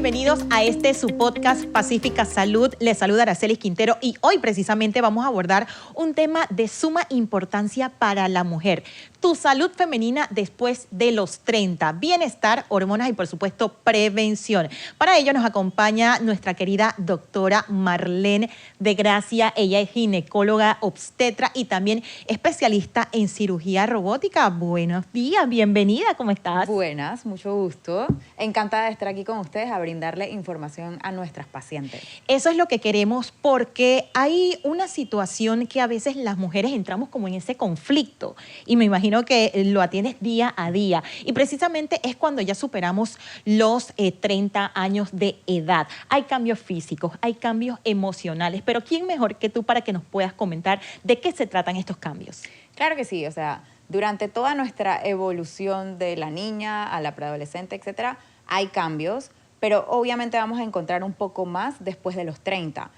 bienvenidos a su podcast Pacífica Salud. Les saluda Aracelis Quintero y hoy precisamente vamos a abordar un tema de suma importancia para la mujer. Tu salud femenina después de los 30, bienestar, hormonas y por supuesto prevención. Para ello nos acompaña nuestra querida doctora Marlene de Gracia. Ella es ginecóloga, obstetra y también especialista en cirugía robótica. Buenos días, bienvenida, ¿cómo estás? Buenas, mucho gusto. Encantada de estar aquí con ustedes a brindarle información a nuestras pacientes. Eso es lo que queremos porque hay una situación que a veces las mujeres entramos como en ese conflicto y me imagino que lo atiendes día a día y precisamente es cuando ya superamos los 30 años de edad. Hay cambios físicos, hay cambios emocionales, pero ¿quién mejor que tú para que nos puedas comentar de qué se tratan estos cambios? Claro que sí, o sea, durante toda nuestra evolución de la niña a la preadolescente, etcétera, hay cambios, pero obviamente vamos a encontrar un poco más después de los 30.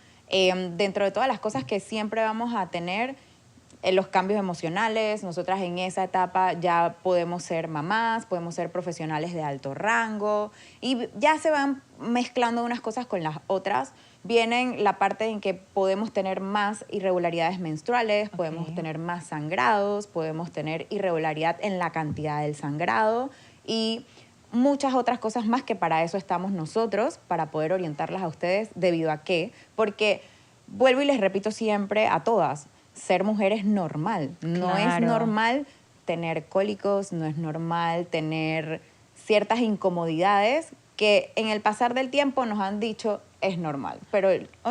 Dentro de todas las cosas que siempre vamos a tener, los cambios emocionales, nosotras en esa etapa ya podemos ser mamás, podemos ser profesionales de alto rango y ya se van mezclando unas cosas con las otras. Vienen la parte en que podemos tener más irregularidades menstruales, podemos tener más sangrados, podemos tener irregularidad en la cantidad del sangrado y muchas otras cosas más que para eso estamos nosotros, para poder orientarlas a ustedes. ¿Debido a qué? Porque vuelvo y les repito siempre a todas, ser mujer es normal. No es normal tener cólicos, no es normal tener ciertas incomodidades que en el pasar del tiempo nos han dicho es normal, pero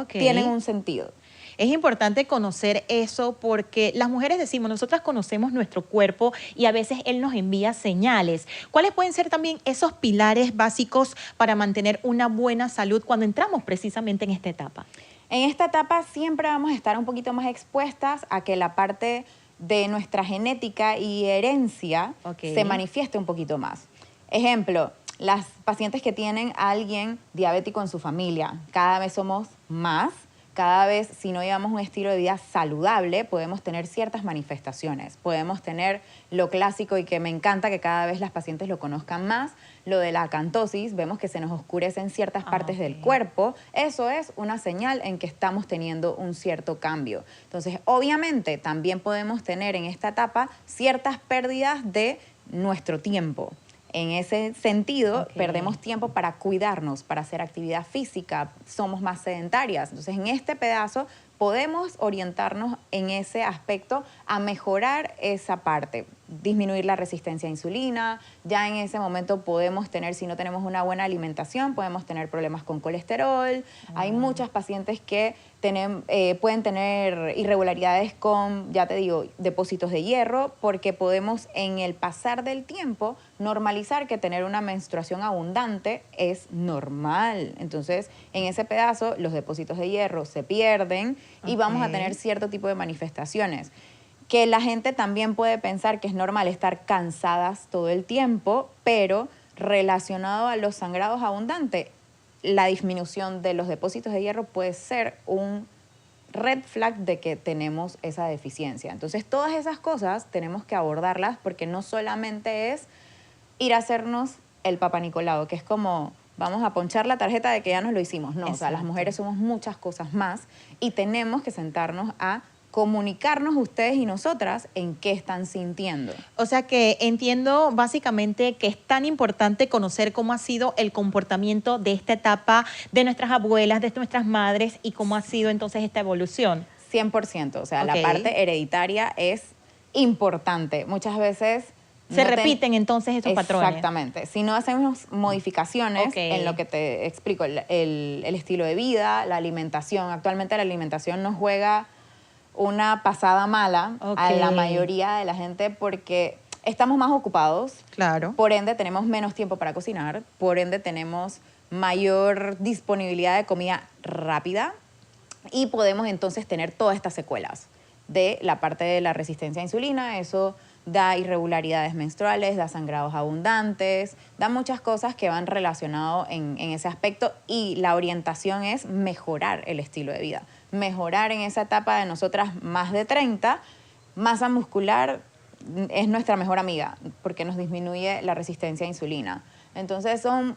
tienen un sentido. Es importante conocer eso porque las mujeres decimos, nosotras conocemos nuestro cuerpo y a veces él nos envía señales. ¿Cuáles pueden ser también esos pilares básicos para mantener una buena salud cuando entramos precisamente en esta etapa? En esta etapa siempre vamos a estar un poquito más expuestas a que la parte de nuestra genética y herencia se manifieste un poquito más. Ejemplo, las pacientes que tienen a alguien diabético en su familia, cada vez somos más. Cada vez, si no llevamos un estilo de vida saludable, podemos tener ciertas manifestaciones. Podemos tener lo clásico y que me encanta que cada vez las pacientes lo conozcan más, lo de la acantosis. Vemos que se nos oscurecen ciertas partes del cuerpo. Eso es una señal en que estamos teniendo un cierto cambio. Entonces, obviamente, también podemos tener en esta etapa ciertas pérdidas de nuestro tiempo. En ese sentido, perdemos tiempo para cuidarnos, para hacer actividad física, somos más sedentarias. Entonces, en este pedazo podemos orientarnos en ese aspecto a mejorar esa parte, disminuir la resistencia a insulina. Ya en ese momento podemos tener, si no tenemos una buena alimentación, podemos tener problemas con colesterol. Hay muchas pacientes que pueden tener irregularidades con, ya te digo, depósitos de hierro, porque podemos en el pasar del tiempo normalizar que tener una menstruación abundante es normal. Entonces, en ese pedazo, los depósitos de hierro se pierden y vamos a tener cierto tipo de manifestaciones. Que la gente también puede pensar que es normal estar cansadas todo el tiempo, pero relacionado a los sangrados abundantes, la disminución de los depósitos de hierro puede ser un red flag de que tenemos esa deficiencia. Entonces, todas esas cosas tenemos que abordarlas porque no solamente es ir a hacernos el Papá Nicolau, que es como vamos a ponchar la tarjeta de que ya nos lo hicimos. No, o sea, las mujeres somos muchas cosas más y tenemos que sentarnos a comunicarnos ustedes y nosotras en qué están sintiendo. O sea que entiendo básicamente que es tan importante conocer cómo ha sido el comportamiento de esta etapa de nuestras abuelas, de nuestras madres y cómo ha sido entonces esta evolución. 100%, o sea, la parte hereditaria es importante. Muchas veces se repiten entonces esos patrones. Exactamente. Si no hacemos modificaciones en lo que te explico, el estilo de vida, la alimentación. Actualmente la alimentación nos juega una pasada mala a la mayoría de la gente porque estamos más ocupados. Claro. Por ende, tenemos menos tiempo para cocinar. Por ende, tenemos mayor disponibilidad de comida rápida y podemos entonces tener todas estas secuelas de la parte de la resistencia a insulina. Eso da irregularidades menstruales, da sangrados abundantes, da muchas cosas que van relacionadas en ese aspecto y la orientación es mejorar el estilo de vida. Mejorar en esa etapa de nosotras más de 30, masa muscular es nuestra mejor amiga porque nos disminuye la resistencia a insulina. Entonces son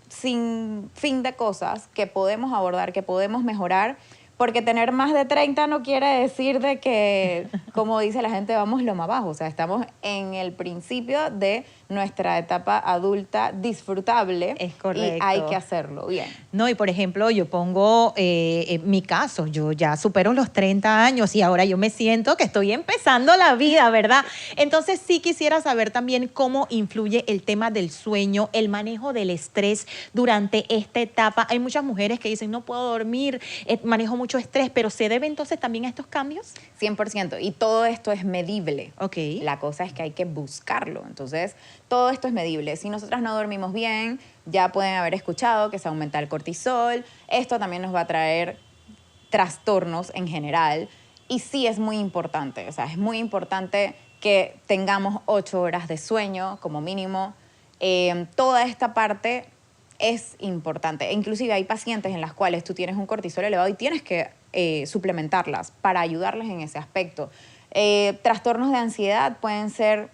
sin fin de cosas que podemos abordar, que podemos mejorar, porque tener más de 30 no quiere decir de que, como dice la gente, vamos lo más bajo. O sea, estamos en el principio de nuestra etapa adulta disfrutable. Es correcto. Y hay que hacerlo bien. No, y por ejemplo, yo pongo mi caso, yo ya supero los 30 años y ahora yo me siento que estoy empezando la vida, ¿verdad? Entonces sí quisiera saber también cómo influye el tema del sueño, el manejo del estrés durante esta etapa. Hay muchas mujeres que dicen, no puedo dormir, manejo mucho estrés, pero ¿se debe entonces también a estos cambios? 100%. Y todo esto es medible. Ok. La cosa es que hay que buscarlo. Entonces, todo esto es medible. Si nosotras no dormimos bien, ya pueden haber escuchado que se aumenta el cortisol. Esto también nos va a traer trastornos en general. Y sí es muy importante. O sea, es muy importante que tengamos 8 horas de sueño como mínimo. Toda esta parte es importante. E inclusive hay pacientes en las cuales tú tienes un cortisol elevado y tienes que suplementarlas para ayudarles en ese aspecto. Trastornos de ansiedad pueden ser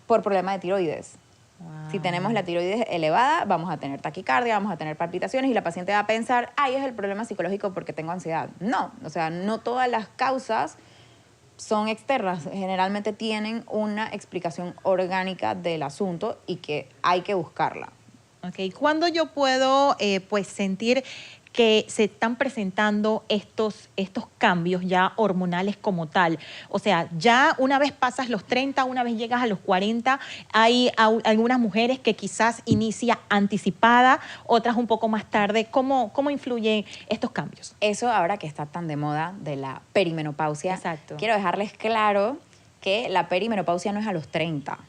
por problema de tiroides. Wow. Si tenemos la tiroides elevada, vamos a tener taquicardia, vamos a tener palpitaciones y la paciente va a pensar, ay, es el problema psicológico porque tengo ansiedad. No, o sea, no todas las causas son externas. Generalmente tienen una explicación orgánica del asunto y que hay que buscarla. Okay. ¿Cuándo yo puedo pues sentir que se están presentando estos cambios ya hormonales como tal? O sea, ya una vez pasas los 30, una vez llegas a los 40, hay algunas mujeres que quizás inicia anticipada, otras un poco más tarde. ¿Cómo influyen estos cambios? Eso ahora que está tan de moda de la perimenopausia. Exacto. Quiero dejarles claro que la perimenopausia no es a los 30.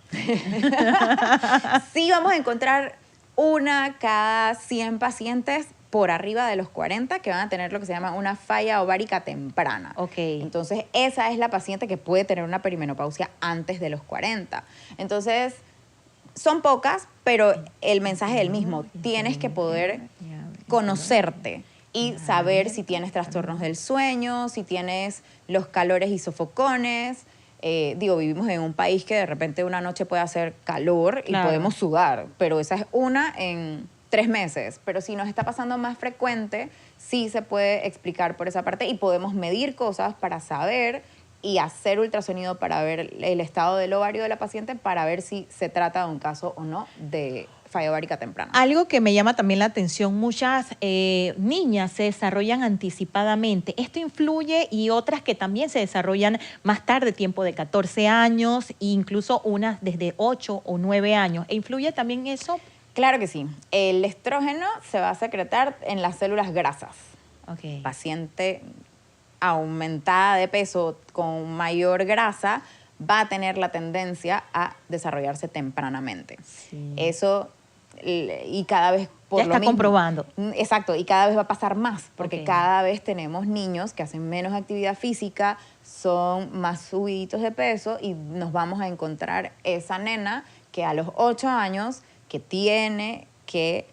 Sí vamos a encontrar una cada 100 pacientes por arriba de los 40 que van a tener lo que se llama una falla ovárica temprana. Okay. Entonces, esa es la paciente que puede tener una perimenopausia antes de los 40. Entonces, son pocas, pero el mensaje es el mismo. Tienes que poder conocerte y saber si tienes trastornos del sueño, si tienes los calores y sofocones. Vivimos en un país que de repente una noche puede hacer calor y podemos sudar, pero esa es una en 3 meses. Pero si nos está pasando más frecuente, sí se puede explicar por esa parte y podemos medir cosas para saber y hacer ultrasonido para ver el estado del ovario de la paciente para ver si se trata de un caso o no de falla ovárica temprana. Algo que me llama también la atención, muchas niñas se desarrollan anticipadamente. Esto influye y otras que también se desarrollan más tarde, tiempo de 14 años, e incluso unas desde 8 o 9 años. ¿E influye también eso? Claro que sí. El estrógeno se va a secretar en las células grasas. Okay. Paciente aumentada de peso con mayor grasa va a tener la tendencia a desarrollarse tempranamente. Sí. Eso, y cada vez por ya lo está mismo. Comprobando. Exacto, y cada vez va a pasar más, porque cada vez tenemos niños que hacen menos actividad física, son más subiditos de peso y nos vamos a encontrar esa nena que a los 8 años que tiene que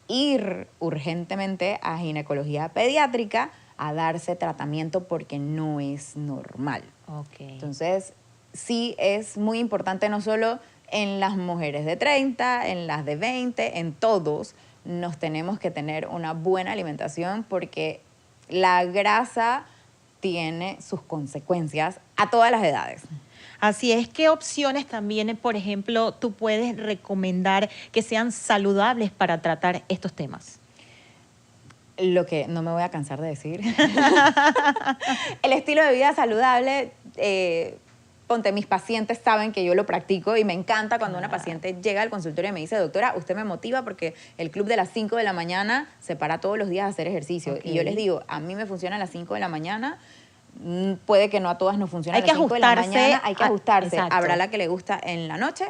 ir urgentemente a ginecología pediátrica a darse tratamiento porque no es normal. Okay. Entonces, sí es muy importante no solo en las mujeres de 30, en las de 20, en todos nos tenemos que tener una buena alimentación porque la grasa tiene sus consecuencias a todas las edades. Así es, ¿qué opciones también, por ejemplo, tú puedes recomendar que sean saludables para tratar estos temas? Lo que no me voy a cansar de decir. El estilo de vida saludable, ponte, mis pacientes saben que yo lo practico y me encanta cuando una paciente llega al consultorio y me dice, doctora, usted me motiva porque el club de las 5 de la mañana se para todos los días a hacer ejercicio. Okay. Y yo les digo, a mí me funciona a las 5 de la mañana, puede que no a todas nos funcione a las 5 de la mañana, hay que ajustarse. Exacto. Habrá la que le gusta en la noche,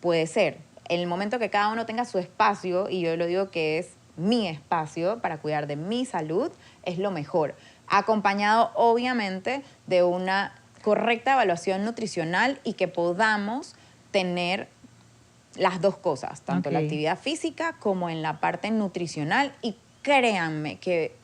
puede ser. En el momento que cada uno tenga su espacio, y yo lo digo que es mi espacio para cuidar de mi salud, es lo mejor. Acompañado, obviamente, de una correcta evaluación nutricional y que podamos tener las dos cosas, tanto la actividad física como en la parte nutricional. Y créanme que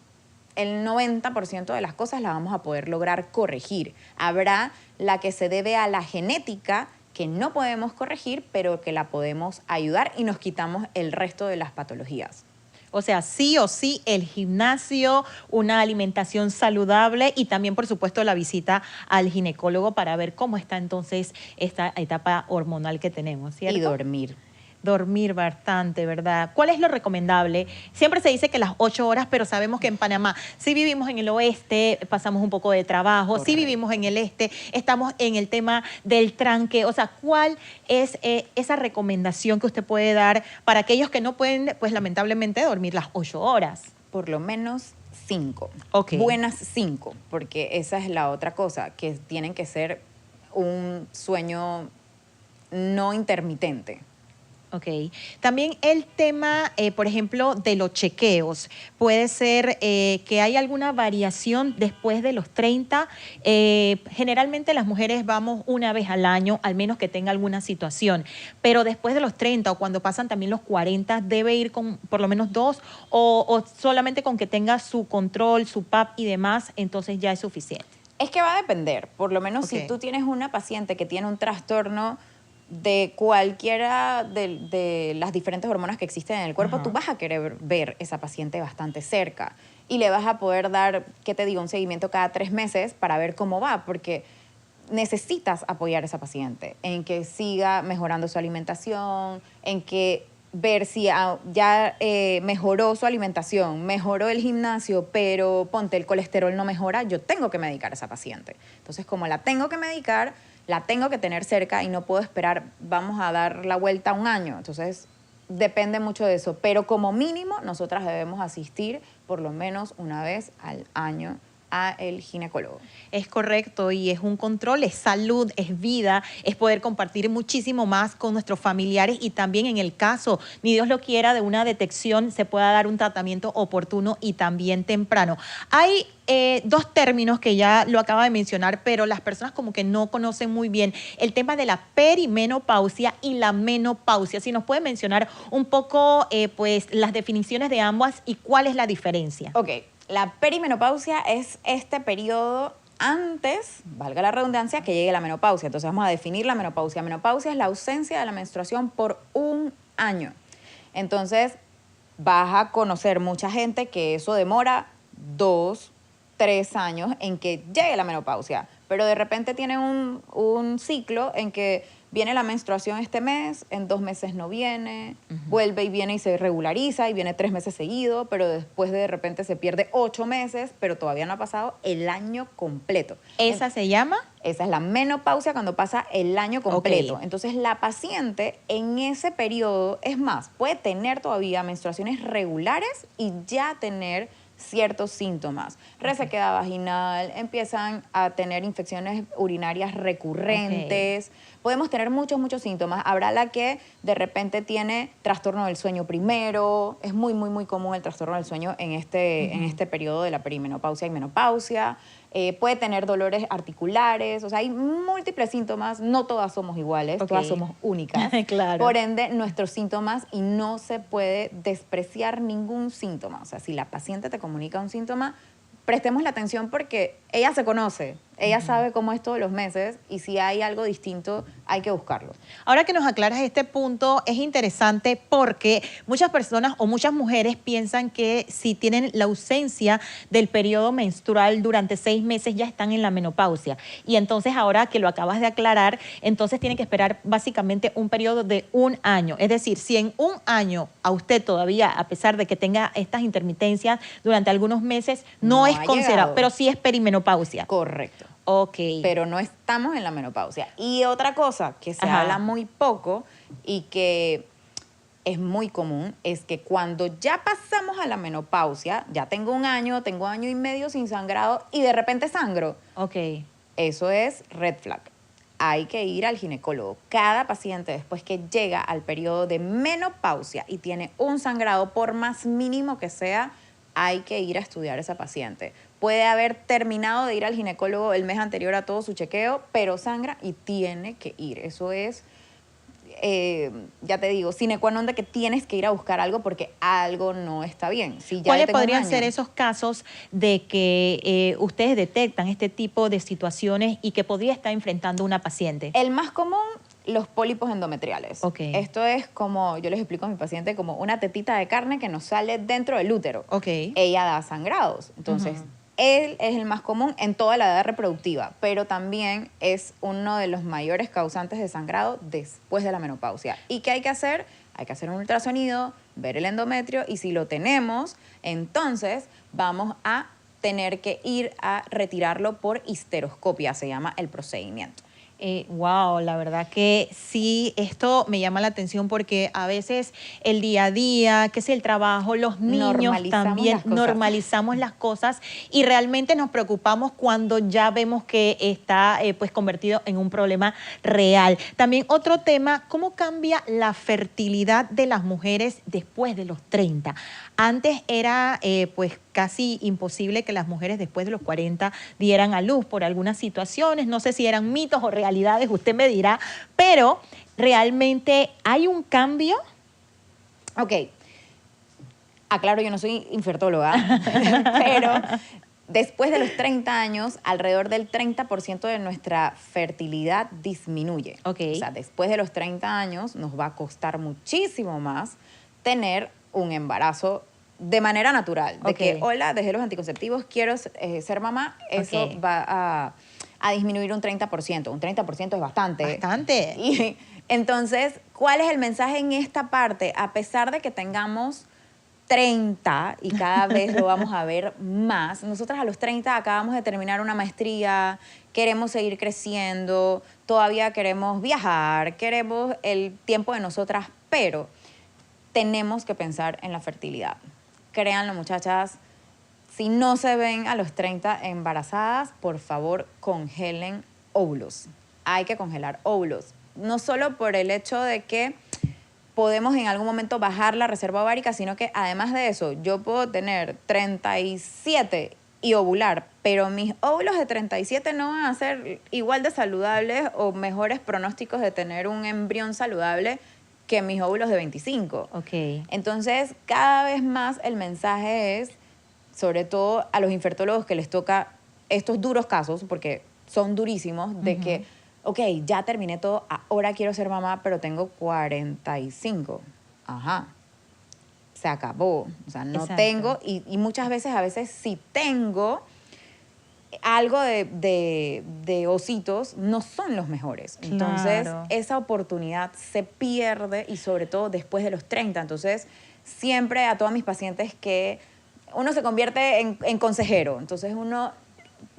el 90% de las cosas las vamos a poder lograr corregir. Habrá la que se debe a la genética, que no podemos corregir, pero que la podemos ayudar y nos quitamos el resto de las patologías. O sea, sí o sí el gimnasio, una alimentación saludable y también, por supuesto, la visita al ginecólogo para ver cómo está entonces esta etapa hormonal que tenemos, ¿cierto? Y dormir. Dormir bastante, ¿verdad? ¿Cuál es lo recomendable? Siempre se dice que las 8 horas, pero sabemos que en Panamá, si vivimos en el oeste, pasamos un poco de trabajo, si vivimos en el este, estamos en el tema del tranque. O sea, ¿cuál es esa recomendación que usted puede dar para aquellos que no pueden, pues lamentablemente, dormir las 8 horas? Por lo menos 5. Okay. Buenas 5, porque esa es la otra cosa, que tienen que ser un sueño no intermitente. Ok. También el tema, por ejemplo, de los chequeos. Puede ser que hay alguna variación después de los 30. Generalmente las mujeres vamos una vez al año, al menos que tenga alguna situación. Pero después de los 30 o cuando pasan también los 40, debe ir con por lo menos 2 o solamente con que tenga su control, su PAP y demás, entonces ya es suficiente. Es que va a depender. Por lo menos si tú tienes una paciente que tiene un trastorno de cualquiera de las diferentes hormonas que existen en el cuerpo, tú vas a querer ver esa paciente bastante cerca y le vas a poder dar, ¿qué te digo?, un seguimiento cada 3 meses para ver cómo va, porque necesitas apoyar a esa paciente en que siga mejorando su alimentación, en que ver si ya mejoró su alimentación, mejoró el gimnasio, pero ponte, el colesterol no mejora, yo tengo que medicar a esa paciente. Entonces, como la tengo que medicar, la tengo que tener cerca y no puedo esperar, vamos a dar la vuelta 1 año. Entonces, depende mucho de eso. Pero como mínimo, nosotras debemos asistir por lo menos una vez al año a el ginecólogo. Es correcto y es un control, es salud, es vida, es poder compartir muchísimo más con nuestros familiares y también en el caso, ni Dios lo quiera, de una detección se pueda dar un tratamiento oportuno y también temprano. Hay 2 términos que ya lo acaba de mencionar, pero las personas como que no conocen muy bien el tema de la perimenopausia y la menopausia. Si nos puede mencionar un poco pues las definiciones de ambas y cuál es la diferencia. Ok. La perimenopausia es este periodo antes, valga la redundancia, que llegue la menopausia. Entonces vamos a definir la menopausia. Menopausia es la ausencia de la menstruación por 1 año. Entonces vas a conocer mucha gente que eso demora 2, 3 años en que llegue la menopausia. Pero de repente tiene un ciclo en que viene la menstruación este mes, en 2 meses no viene, vuelve y viene y se regulariza y viene 3 meses seguido, pero después de repente se pierde 8 meses, pero todavía no ha pasado el año completo. ¿Esa se llama? Esa es la menopausia cuando pasa el año completo. Okay. Entonces la paciente en ese periodo, es más, puede tener todavía menstruaciones regulares y ya tener ciertos síntomas. Resequedad vaginal, empiezan a tener infecciones urinarias recurrentes. Okay. Podemos tener muchos síntomas. Habrá la que de repente tiene trastorno del sueño primero. Es muy común el trastorno del sueño en este periodo de la perimenopausia y menopausia. Puede tener dolores articulares. O sea, hay múltiples síntomas. No todas somos iguales, todas somos únicas. Claro. Por ende, nuestros síntomas, y no se puede despreciar ningún síntoma. O sea, si la paciente te comunica un síntoma, prestemos la atención porque ella se conoce, ella sabe cómo es todos los meses y si hay algo distinto hay que buscarlo. Ahora que nos aclaras este punto, es interesante porque muchas personas o muchas mujeres piensan que si tienen la ausencia del periodo menstrual durante 6 meses ya están en la menopausia. Y entonces ahora que lo acabas de aclarar, entonces tienen que esperar básicamente un periodo de 1 año. Es decir, si en 1 año a usted todavía, a pesar de que tenga estas intermitencias durante algunos meses, no es considerado, pero sí es perimenopausia. Correcto. Ok. Pero no estamos en la menopausia. Y otra cosa que se habla muy poco y que es muy común es que cuando ya pasamos a la menopausia, ya tengo 1 año, tengo 1 año y medio sin sangrado y de repente sangro. Ok. Eso es red flag. Hay que ir al ginecólogo. Cada paciente después que llega al periodo de menopausia y tiene un sangrado, por más mínimo que sea, hay que ir a estudiar a esa paciente. Puede haber terminado de ir al ginecólogo el mes anterior a todo su chequeo, pero sangra y tiene que ir. Eso es, ya te digo, sine qua non de que tienes que ir a buscar algo porque algo no está bien. Si ya ¿cuáles podrían ser esos casos de que ustedes detectan este tipo de situaciones y que podría estar enfrentando una paciente? El más común los pólipos endometriales. Okay. Esto es como, yo les explico a mi paciente, como una tetita de carne que nos sale dentro del útero. Okay. Ella da sangrados. Entonces, él es el más común en toda la edad reproductiva, pero también es uno de los mayores causantes de sangrado después de la menopausia. ¿Y qué hay que hacer? Hay que hacer un ultrasonido, ver el endometrio, y si lo tenemos, entonces vamos a tener que ir a retirarlo por histeroscopia, se llama el procedimiento. Wow, la verdad que sí, esto me llama la atención porque a veces el día a día, que es el trabajo, los niños también normalizamos las cosas y realmente nos preocupamos cuando ya vemos que está pues convertido en un problema real. También otro tema, ¿cómo cambia la fertilidad de las mujeres después de los 30? Antes era pues casi imposible que las mujeres después de los 40 dieran a luz por algunas situaciones, no sé si eran mitos o realidades, usted me dirá, pero realmente hay un cambio. Ok, aclaro, yo no soy infertóloga, pero después de los 30 años, alrededor del 30% de nuestra fertilidad disminuye. Okay. O sea, después de los 30 años nos va a costar muchísimo más tener un embarazo de manera natural. De que, hola, dejé los anticonceptivos, quiero ser mamá, eso va a disminuir un 30%. Un 30% es bastante. Bastante. Y entonces, ¿cuál es el mensaje en esta parte? A pesar de que tengamos 30 y cada vez lo vamos a ver más, nosotras a los 30 acabamos de terminar una maestría, queremos seguir creciendo, todavía queremos viajar, queremos el tiempo de nosotras, pero tenemos que pensar en la fertilidad. Créanlo, muchachas, si no se ven a los 30 embarazadas, por favor, congelen óvulos. Hay que congelar óvulos. No solo por el hecho de que podemos en algún momento bajar la reserva ovárica, sino que además de eso, yo puedo tener 37 y ovular, pero mis óvulos de 37 no van a ser igual de saludables o mejores pronósticos de tener un embrión saludable que mis óvulos de 25. Okay. Entonces, cada vez más el mensaje es, sobre todo a los infertólogos que les toca estos duros casos, porque son durísimos, de que, ok, ya terminé todo, ahora quiero ser mamá, pero tengo 45. Ajá, se acabó. O sea, no tengo, y muchas veces, a veces sí tengo algo de ositos, no son los mejores. Entonces, esa oportunidad se pierde, y sobre todo después de los 30. Entonces, siempre a todas mis pacientes que uno se convierte en consejero. Entonces, uno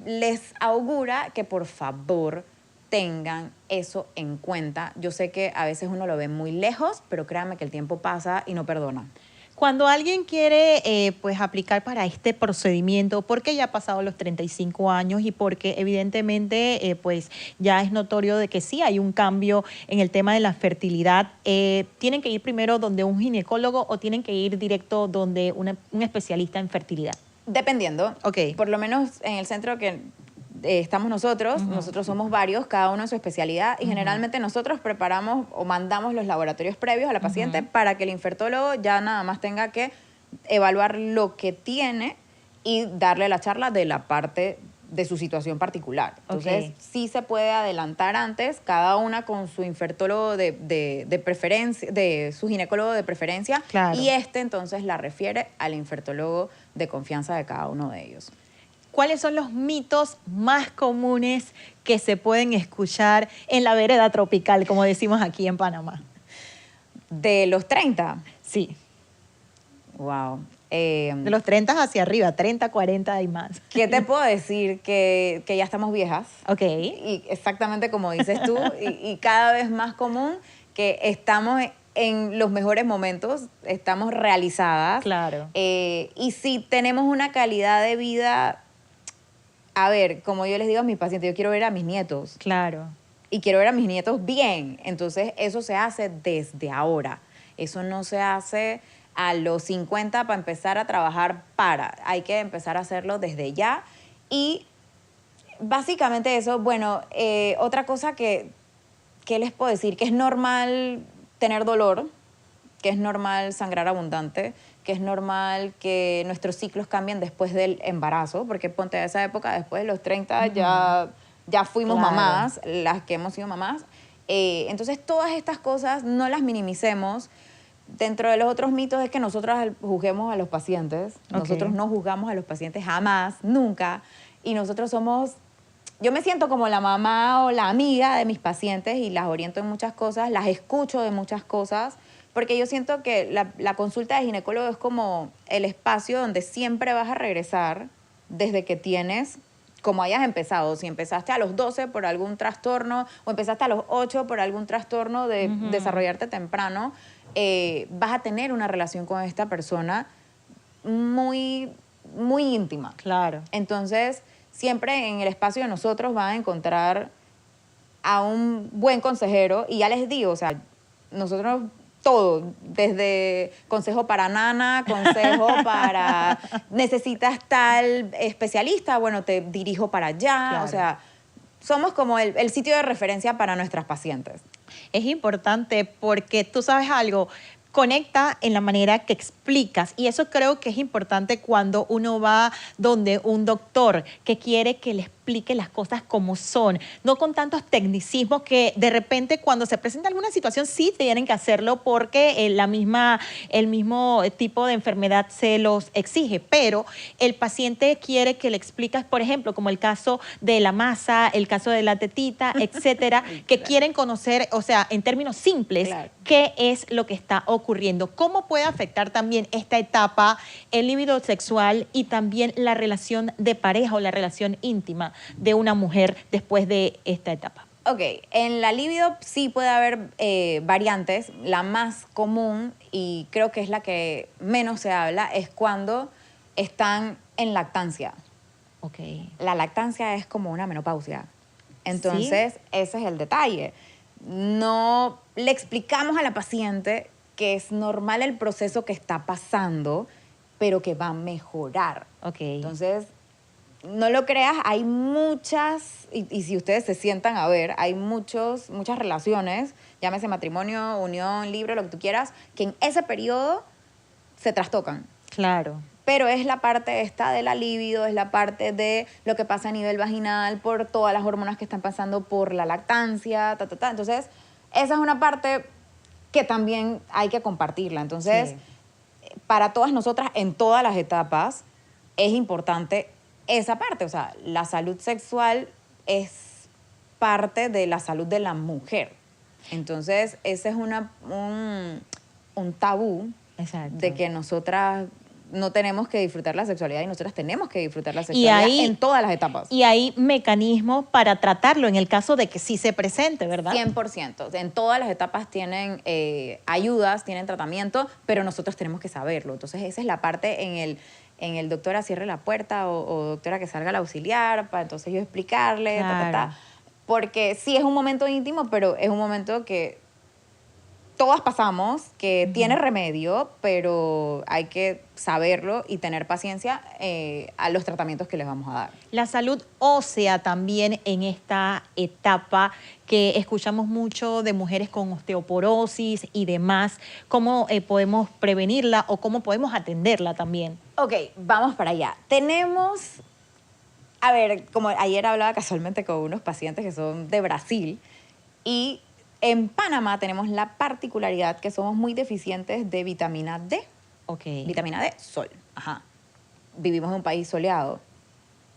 les augura que por favor tengan eso en cuenta. Yo sé que a veces uno lo ve muy lejos, pero créanme que el tiempo pasa y no perdona. Cuando alguien quiere pues aplicar para este procedimiento, porque ya ha pasado los 35 años y porque evidentemente pues ya es notorio de que sí hay un cambio en el tema de la fertilidad, ¿tienen que ir primero donde un ginecólogo o tienen que ir directo donde un especialista en fertilidad? Dependiendo. Okay. Por lo menos en el centro que estamos nosotros somos varios, cada uno en su especialidad, y generalmente nosotros preparamos o mandamos los laboratorios previos a la paciente para que el infertólogo ya nada más tenga que evaluar lo que tiene y darle la charla de la parte de su situación particular. Entonces, sí se puede adelantar antes, cada una con su infertólogo de preferencia, de su ginecólogo de preferencia, y entonces la refiere al infertólogo de confianza de cada uno de ellos. ¿Cuáles son los mitos más comunes que se pueden escuchar en la vereda tropical, como decimos aquí en Panamá? ¿De los 30? Sí. Wow. De los 30 hacia arriba, 30, 40 y más. ¿Qué te puedo decir? Que ya estamos viejas. Ok. Y exactamente como dices tú, y cada vez más común que estamos en los mejores momentos, estamos realizadas. Claro. Y si tenemos una calidad de vida, a ver, como yo les digo a mis pacientes, yo quiero ver a mis nietos. Claro. Y quiero ver a mis nietos bien. Entonces, eso se hace desde ahora. Eso no se hace a los 50 para empezar a trabajar para. Hay que empezar a hacerlo desde ya. Y básicamente eso, bueno, otra cosa que les puedo decir, que es normal tener dolor, que es normal sangrar abundante, que es normal que nuestros ciclos cambien después del embarazo, porque ponte a esa época, después de los 30 ya fuimos mamás, las que hemos sido mamás, Entonces, todas estas cosas no las minimicemos. Dentro de los otros mitos es que nosotras juzguemos a los pacientes. Nosotros no juzgamos a los pacientes jamás, nunca. Y nosotros somos... Yo me siento como la mamá o la amiga de mis pacientes y las oriento en muchas cosas, las escucho de muchas cosas, porque yo siento que la consulta de ginecólogo es como el espacio donde siempre vas a regresar desde que tienes, como hayas empezado. Si empezaste a los 12 por algún trastorno o empezaste a los 8 por algún trastorno de desarrollarte temprano, vas a tener una relación con esta persona muy, muy íntima. Claro. Entonces, siempre en el espacio de nosotros van a encontrar a un buen consejero. Y ya les digo, o sea, nosotros todo, desde consejo para nana, consejo para necesitas tal especialista, bueno, te dirijo para allá. Claro. O sea, somos como el sitio de referencia para nuestras pacientes. Es importante porque tú sabes algo, conecta en la manera que explicas y eso creo que es importante cuando uno va donde un doctor que quiere que le explique las cosas como son, no con tantos tecnicismos que de repente cuando se presenta alguna situación sí tienen que hacerlo porque el mismo tipo de enfermedad se los exige, pero el paciente quiere que le explicas, por ejemplo, como el caso de la masa, el caso de la tetita, etcétera, que quieren conocer, o sea, en términos simples, qué es lo que está ocurriendo, cómo puede afectar también esta etapa el libido sexual y también la relación de pareja o la relación íntima de una mujer después de esta etapa. Ok, en la libido sí puede haber variantes. La más común, y creo que es la que menos se habla, es cuando están en lactancia. Ok. La lactancia es como una menopausia. Entonces, ese es el detalle. No le explicamos a la paciente que es normal el proceso que está pasando, pero que va a mejorar. Ok. Entonces, no lo creas, hay muchas, y si ustedes se sientan a ver, hay muchas relaciones, llámese matrimonio, unión, libre, lo que tú quieras, que en ese periodo se trastocan. Claro. Pero es la parte esta de la libido, es la parte de lo que pasa a nivel vaginal por todas las hormonas que están pasando por la lactancia, Entonces, esa es una parte que también hay que compartirla. Entonces, para todas nosotras, en todas las etapas, es importante esa parte. O sea, la salud sexual es parte de la salud de la mujer. Entonces, ese es un tabú. Exacto. De que nosotras no tenemos que disfrutar la sexualidad y nosotras tenemos que disfrutar la sexualidad en todas las etapas. Y hay mecanismos para tratarlo en el caso de que sí se presente, ¿verdad? 100%. En todas las etapas tienen ayudas, tienen tratamiento, pero nosotros tenemos que saberlo. Entonces, esa es la parte en el doctora cierre la puerta o doctora que salga al auxiliar para entonces yo explicarle, porque sí es un momento íntimo, pero es un momento que todas pasamos, que tiene remedio, pero hay que saberlo y tener paciencia a los tratamientos que les vamos a dar. La salud ósea también en esta etapa que escuchamos mucho de mujeres con osteoporosis y demás, ¿cómo podemos prevenirla o cómo podemos atenderla también? Ok, vamos para allá. Tenemos, a ver, como ayer hablaba casualmente con unos pacientes que son de Brasil y en Panamá tenemos la particularidad que somos muy deficientes de vitamina D. Ok. Vitamina D, sol. Ajá. Vivimos en un país soleado,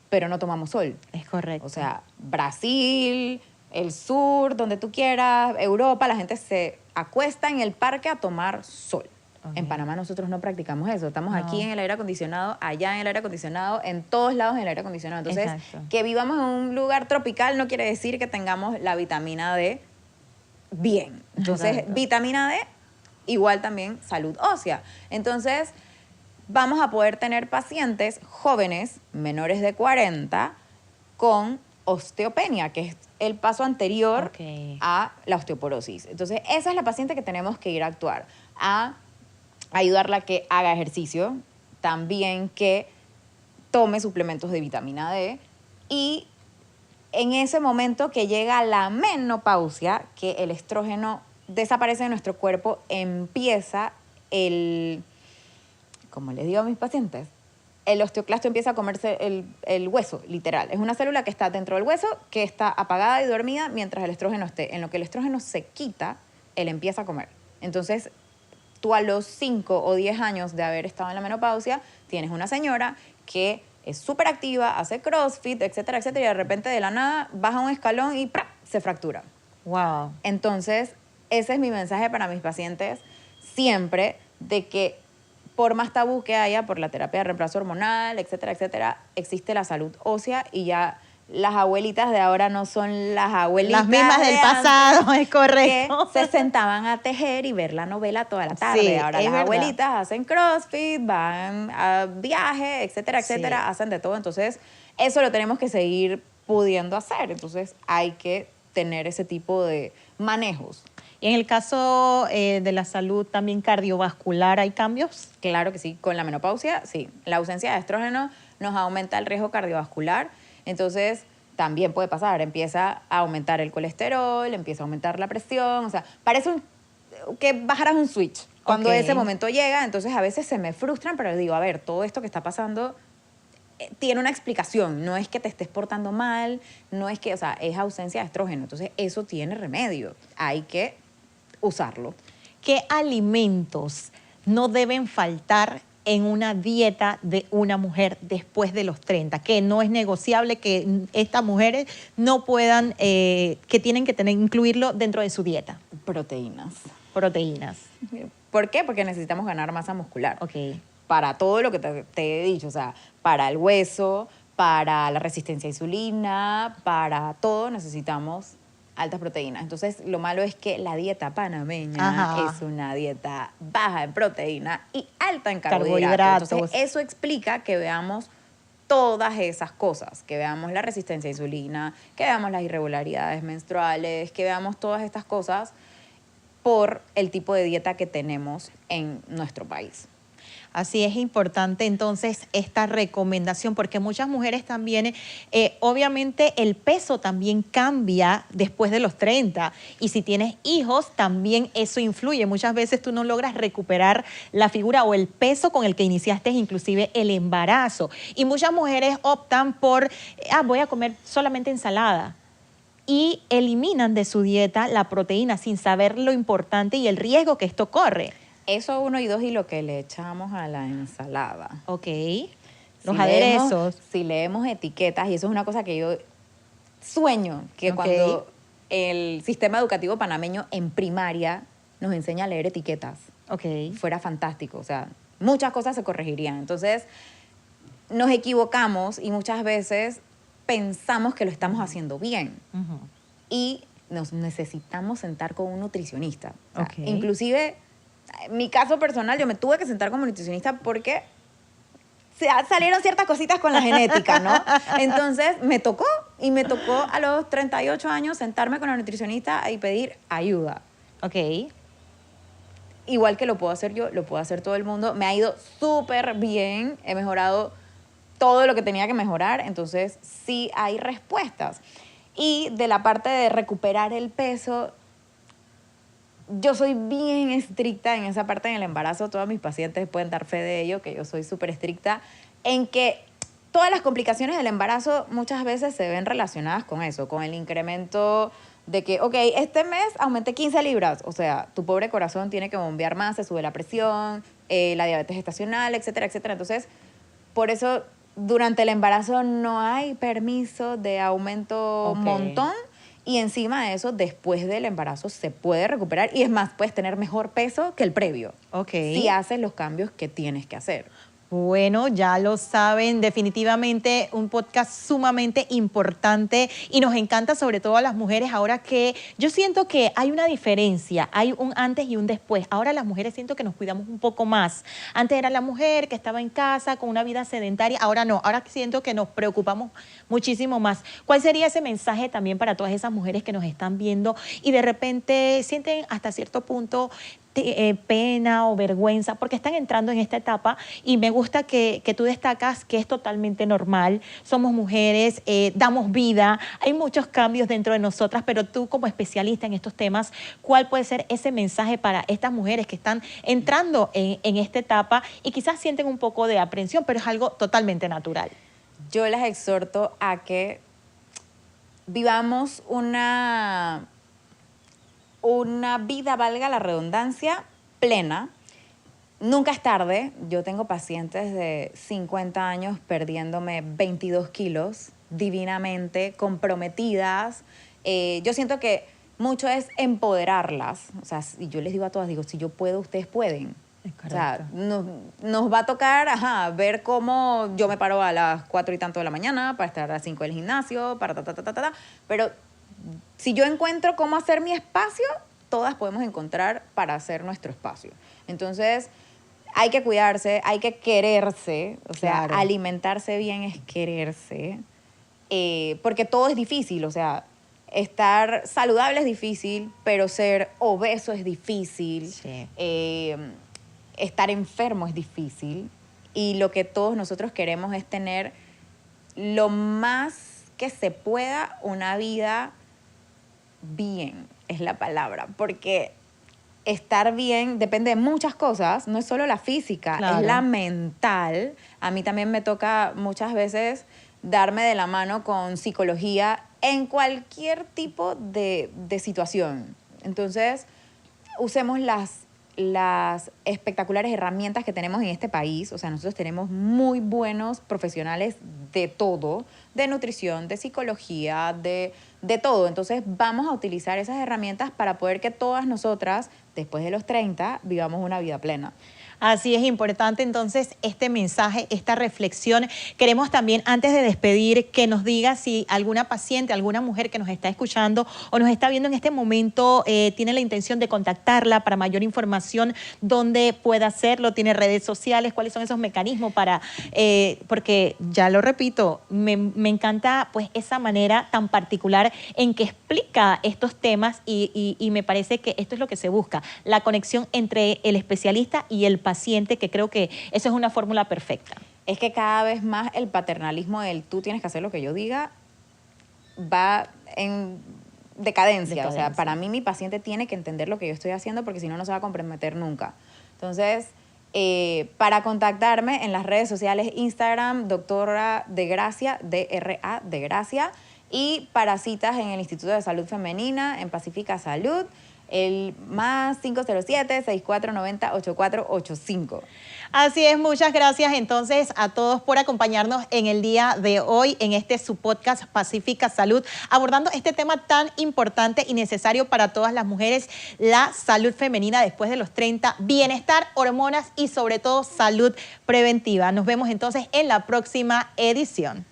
pero no tomamos sol. Es correcto. O sea, Brasil, el sur, donde tú quieras, Europa, la gente se acuesta en el parque a tomar sol. Okay. En Panamá nosotros no practicamos eso. Estamos aquí en el aire acondicionado, allá en el aire acondicionado, en todos lados en el aire acondicionado. Entonces, que vivamos en un lugar tropical no quiere decir que tengamos la vitamina D bien. Entonces, vitamina D, igual también salud ósea. Entonces, vamos a poder tener pacientes jóvenes, menores de 40, con osteopenia, que es el paso anterior a la osteoporosis. Entonces, esa es la paciente que tenemos que ir a actuar, a ayudarla a que haga ejercicio, también que tome suplementos de vitamina D y en ese momento que llega la menopausia, que el estrógeno desaparece de nuestro cuerpo, empieza como les digo a mis pacientes, el osteoclasto empieza a comerse el hueso, literal. Es una célula que está dentro del hueso, que está apagada y dormida mientras el estrógeno esté. En lo que el estrógeno se quita, él empieza a comer. Entonces, tú a los 5 o 10 años de haber estado en la menopausia, tienes una señora que es súper activa, hace crossfit, etcétera, etcétera, y de repente de la nada baja un escalón y ¡prá!, se fractura. Wow. Entonces, ese es mi mensaje para mis pacientes siempre, de que por más tabú que haya por la terapia de reemplazo hormonal, etcétera, etcétera, existe la salud ósea y ya las abuelitas de ahora no son las abuelitas las mismas del pasado, es correcto. Que se sentaban a tejer y ver la novela toda la tarde. Sí, ahora las verdad. abuelitas hacen crossfit, van a viaje, etcétera, etcétera, Sí. hacen de todo. Entonces, eso lo tenemos que seguir pudiendo hacer. Entonces, hay que tener ese tipo de manejos. Y en el caso de la salud también cardiovascular, ¿hay cambios? Claro que sí, con la menopausia, sí. La ausencia de estrógeno nos aumenta el riesgo cardiovascular. Entonces, también puede pasar. Empieza a aumentar el colesterol, empieza a aumentar la presión. O sea, parece que bajaras un switch cuando ese momento llega. Entonces, a veces se me frustran, pero digo, a ver, todo esto que está pasando tiene una explicación. No es que te estés portando mal, no es que, o sea, es ausencia de estrógeno. Entonces, eso tiene remedio. Hay que usarlo. ¿Qué alimentos no deben faltar en una dieta de una mujer después de los 30? Que no es negociable, que estas mujeres no puedan, que tienen que incluirlo dentro de su dieta. Proteínas. Proteínas. ¿Por qué? Porque necesitamos ganar masa muscular. Ok. Para todo lo que te he dicho, o sea, para el hueso, para la resistencia a insulina, para todo necesitamos altas proteínas. Entonces, lo malo es que la dieta panameña es una dieta baja en proteína y alta en carbohidratos. Entonces, eso explica que veamos todas esas cosas, que veamos la resistencia a insulina, que veamos las irregularidades menstruales, que veamos todas estas cosas por el tipo de dieta que tenemos en nuestro país. Así es importante entonces esta recomendación, porque muchas mujeres también, obviamente el peso también cambia después de los 30 y si tienes hijos también eso influye. Muchas veces tú no logras recuperar la figura o el peso con el que iniciaste inclusive el embarazo. Y muchas mujeres optan por, voy a comer solamente ensalada. Y eliminan de su dieta la proteína sin saber lo importante y el riesgo que esto corre. Eso 1 y 2 y lo que le echamos a la ensalada. Ok. Los aderezos. Si leemos etiquetas, y eso es una cosa que yo sueño, que cuando el sistema educativo panameño en primaria nos enseña a leer etiquetas, fuera fantástico. O sea, muchas cosas se corregirían. Entonces, nos equivocamos y muchas veces pensamos que lo estamos haciendo bien. Y nos necesitamos sentar con un nutricionista. O sea, inclusive, en mi caso personal, yo me tuve que sentar como nutricionista porque salieron ciertas cositas con la genética, ¿no? Entonces, me tocó a los 38 años sentarme con la nutricionista y pedir ayuda. Igual que lo puedo hacer yo, lo puedo hacer todo el mundo. Me ha ido súper bien, he mejorado todo lo que tenía que mejorar, entonces sí hay respuestas. Y de la parte de recuperar el peso, yo soy bien estricta en esa parte en el embarazo. Todos mis pacientes pueden dar fe de ello, que yo soy súper estricta en que todas las complicaciones del embarazo muchas veces se ven relacionadas con eso, con el incremento de que, este mes aumenté 15 libras. O sea, tu pobre corazón tiene que bombear más, se sube la presión, la diabetes gestacional, etcétera, etcétera. Entonces, por eso durante el embarazo no hay permiso de aumento montón. Y encima de eso, después del embarazo se puede recuperar y es más, puedes tener mejor peso que el previo. Si haces los cambios que tienes que hacer. Bueno, ya lo saben, definitivamente un podcast sumamente importante y nos encanta sobre todo a las mujeres ahora que yo siento que hay una diferencia, hay un antes y un después. Ahora las mujeres siento que nos cuidamos un poco más. Antes era la mujer que estaba en casa con una vida sedentaria, ahora no, ahora siento que nos preocupamos muchísimo más. ¿Cuál sería ese mensaje también para todas esas mujeres que nos están viendo y de repente sienten hasta cierto punto pena o vergüenza porque están entrando en esta etapa y me gusta que tú destacas que es totalmente normal, somos mujeres, damos vida, hay muchos cambios dentro de nosotras, pero tú como especialista en estos temas, ¿cuál puede ser ese mensaje para estas mujeres que están entrando en esta etapa y quizás sienten un poco de aprensión, pero es algo totalmente natural? Yo las exhorto a que vivamos una vida, valga la redundancia, plena. Nunca es tarde. Yo tengo pacientes de 50 años perdiéndome 22 kilos, divinamente, comprometidas. Yo siento que mucho es empoderarlas. O sea, y yo les digo a todas, digo, si yo puedo, ustedes pueden. O sea, nos va a tocar ver cómo yo me paro a las 4 y tanto de la mañana para estar a las 5 del gimnasio, para pero si yo encuentro cómo hacer mi espacio, todas podemos encontrar para hacer nuestro espacio. Entonces, hay que cuidarse, hay que quererse, o sea, claro, alimentarse bien es quererse, porque todo es difícil, o sea, estar saludable es difícil, pero ser obeso es difícil, sí. Estar enfermo es difícil, y lo que todos nosotros queremos es tener lo más que se pueda una vida bien, es la palabra, porque estar bien depende de muchas cosas, no es solo la física, Claro. es la mental. A mí también me toca muchas veces darme de la mano con psicología en cualquier tipo de situación. Entonces, usemos las espectaculares herramientas que tenemos en este país. O sea, nosotros tenemos muy buenos profesionales de todo, de nutrición, de psicología, de todo. Entonces, vamos a utilizar esas herramientas para poder que todas nosotras, después de los 30, vivamos una vida plena. Así es importante entonces este mensaje, esta reflexión. Queremos también, antes de despedir, que nos diga si alguna paciente, alguna mujer que nos está escuchando o nos está viendo en este momento tiene la intención de contactarla para mayor información, dónde puede hacerlo, tiene redes sociales, cuáles son esos mecanismos para, porque ya lo repito, me encanta pues esa manera tan particular en que explica estos temas y me parece que esto es lo que se busca, la conexión entre el especialista y el paciente, que creo que eso es una fórmula perfecta. Es que cada vez más el paternalismo del tú tienes que hacer lo que yo diga va en decadencia. O sea, para mí mi paciente tiene que entender lo que yo estoy haciendo porque si no, no se va a comprometer nunca. Entonces, para contactarme en las redes sociales, Instagram, doctora de Gracia, DRA de Gracia, y para citas en el Instituto de Salud Femenina, en Pacífica Salud, el más 507-6490-8485. Así es, muchas gracias entonces a todos por acompañarnos en el día de hoy en este su podcast Pacífica Salud, abordando este tema tan importante y necesario para todas las mujeres, la salud femenina después de los 30, bienestar, hormonas y sobre todo salud preventiva. Nos vemos entonces en la próxima edición.